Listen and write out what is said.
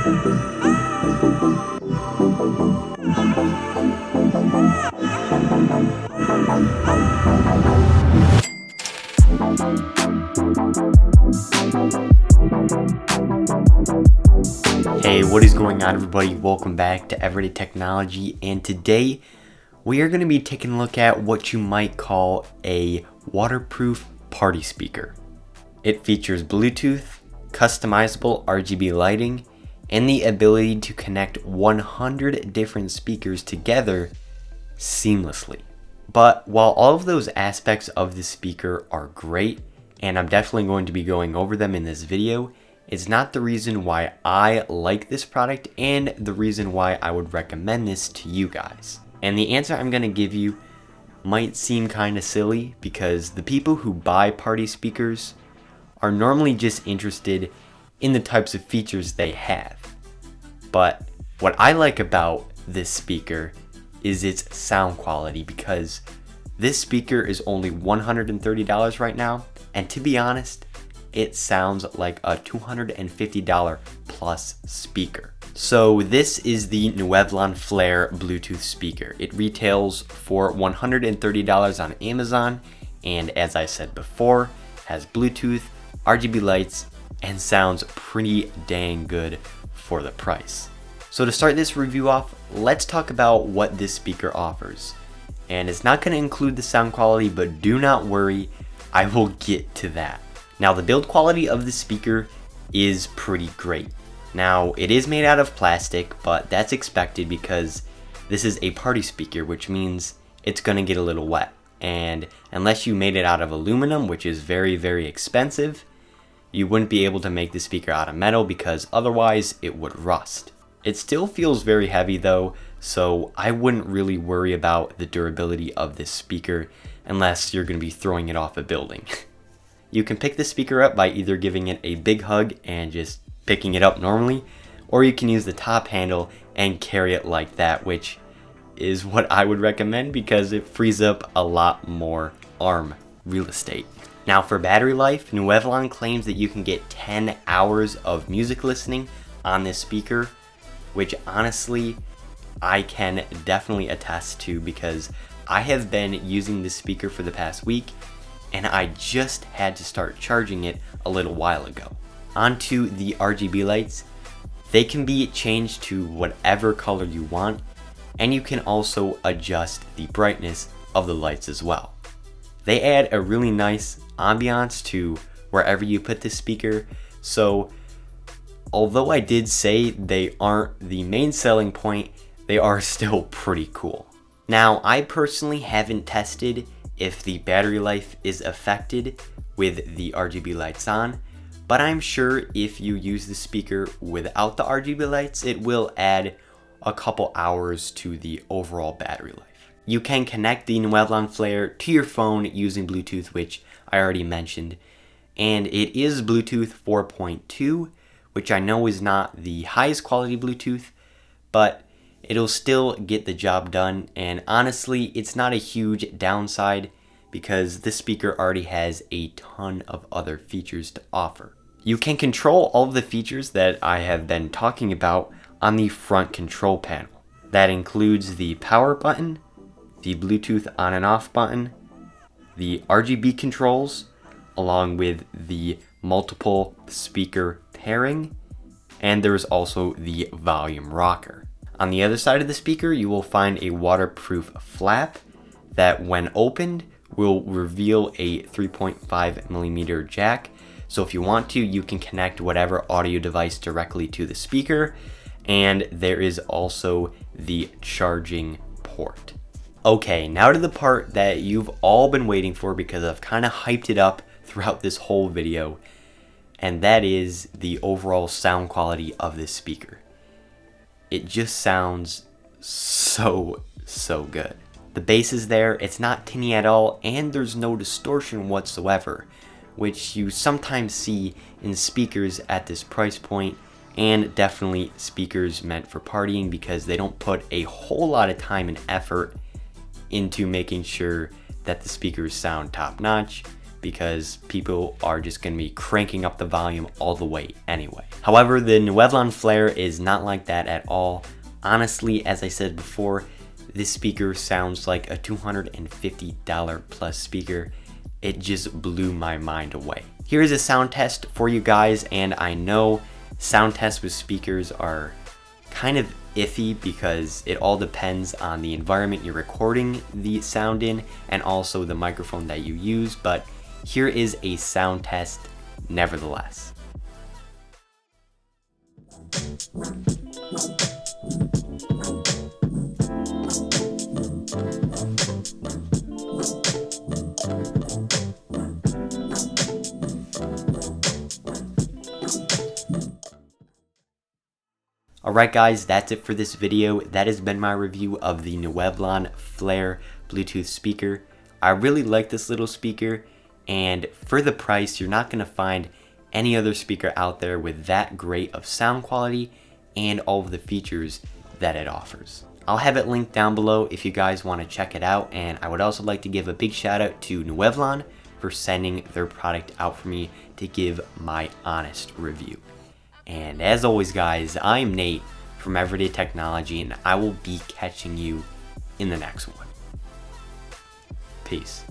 Hey, what is going on, everybody? Welcome back to Everyday Technology, and today we are going to be taking a look at what you might call a waterproof party speaker. It features Bluetooth, customizable RGB lighting, and the ability to connect 100 different speakers together seamlessly. But while all of those aspects of the speaker are great, and I'm definitely going to be going over them in this video, it's not the reason why I like this product and the reason why I would recommend this to you guys. And the answer I'm going to give you might seem kind of silly because the people who buy party speakers are normally just interested in the types of features they have. But what I like about this speaker is its sound quality, because this speaker is only $130 right now, and to be honest, it sounds like a $250 plus speaker. So this is the Nuvelon Flare Bluetooth speaker. It retails for $130 on Amazon, and as I said before, has Bluetooth, RGB lights, and sounds pretty dang good for the price. So to start this review off, let's talk about what this speaker offers. And it's not going to include the sound quality, but do not worry, I will get to that. Now, the build quality of the speaker is pretty great. Now, it is made out of plastic, but that's expected because this is a party speaker, which means it's going to get a little wet. And unless you made it out of aluminum, which is very, very expensive, you wouldn't be able to make the speaker out of metal because otherwise it would rust. It still feels very heavy though, so I wouldn't really worry about the durability of this speaker unless you're going to be throwing it off a building. You can pick the speaker up by either giving it a big hug and just picking it up normally, or you can use the top handle and carry it like that, which is what I would recommend because it frees up a lot more arm real estate. Now, for battery life, Nuvelon claims that you can get 10 hours of music listening on this speaker, which honestly I can definitely attest to because I have been using this speaker for the past week and I just had to start charging it a little while ago. Onto the RGB lights. They can be changed to whatever color you want, and you can also adjust the brightness of the lights as well. They add a really nice ambiance to wherever you put this speaker, so although I did say they aren't the main selling point, they are still pretty cool. Now, I personally haven't tested if the battery life is affected with the RGB lights on, but I'm sure if you use the speaker without the RGB lights, it will add a couple hours to the overall battery life. You can connect the Nuvelon Flare to your phone using Bluetooth, which I already mentioned, and it is Bluetooth 4.2, which I know is not the highest quality Bluetooth, but it'll still get the job done, and honestly, it's not a huge downside because this speaker already has a ton of other features to offer. You can control all of the features that I have been talking about on the front control panel. That includes the power button, the Bluetooth on and off button, the RGB controls, along with the multiple speaker pairing, and there's also the volume rocker. On the other side of the speaker, you will find a waterproof flap that, when opened, will reveal a 3.5mm jack. So if you want to, you can connect whatever audio device directly to the speaker, and there is also the charging port. Okay, now to the part that you've all been waiting for because I've kind of hyped it up throughout this whole video, and that is the overall sound quality of this speaker. It just sounds so good. The bass is there, it's not tinny at all, and there's no distortion whatsoever, which you sometimes see in speakers at this price point, and definitely speakers meant for partying because they don't put a whole lot of time and effort into making sure that the speakers sound top notch, because people are just going to be cranking up the volume all the way anyway. However, the Nuvelon Flare is not like that at all. Honestly, as I said before, this speaker sounds like a $250 plus speaker. It just blew my mind away. Here is a sound test for you guys, and I know sound tests with speakers are kind of iffy because it all depends on the environment you're recording the sound in and also the microphone that you use, but here is a sound test nevertheless. Alright guys, that's it for this video. That has been my review of the Nuvelon Flare Bluetooth speaker. I really like this little speaker, and for the price, you're not going to find any other speaker out there with that great of sound quality and all of the features that it offers. I'll have it linked down below if you guys want to check it out, and I would also like to give a big shout out to Nuvelon for sending their product out for me to give my honest review. And as always guys, I'm Nate from Everyday Technology, and I will be catching you in the next one. Peace.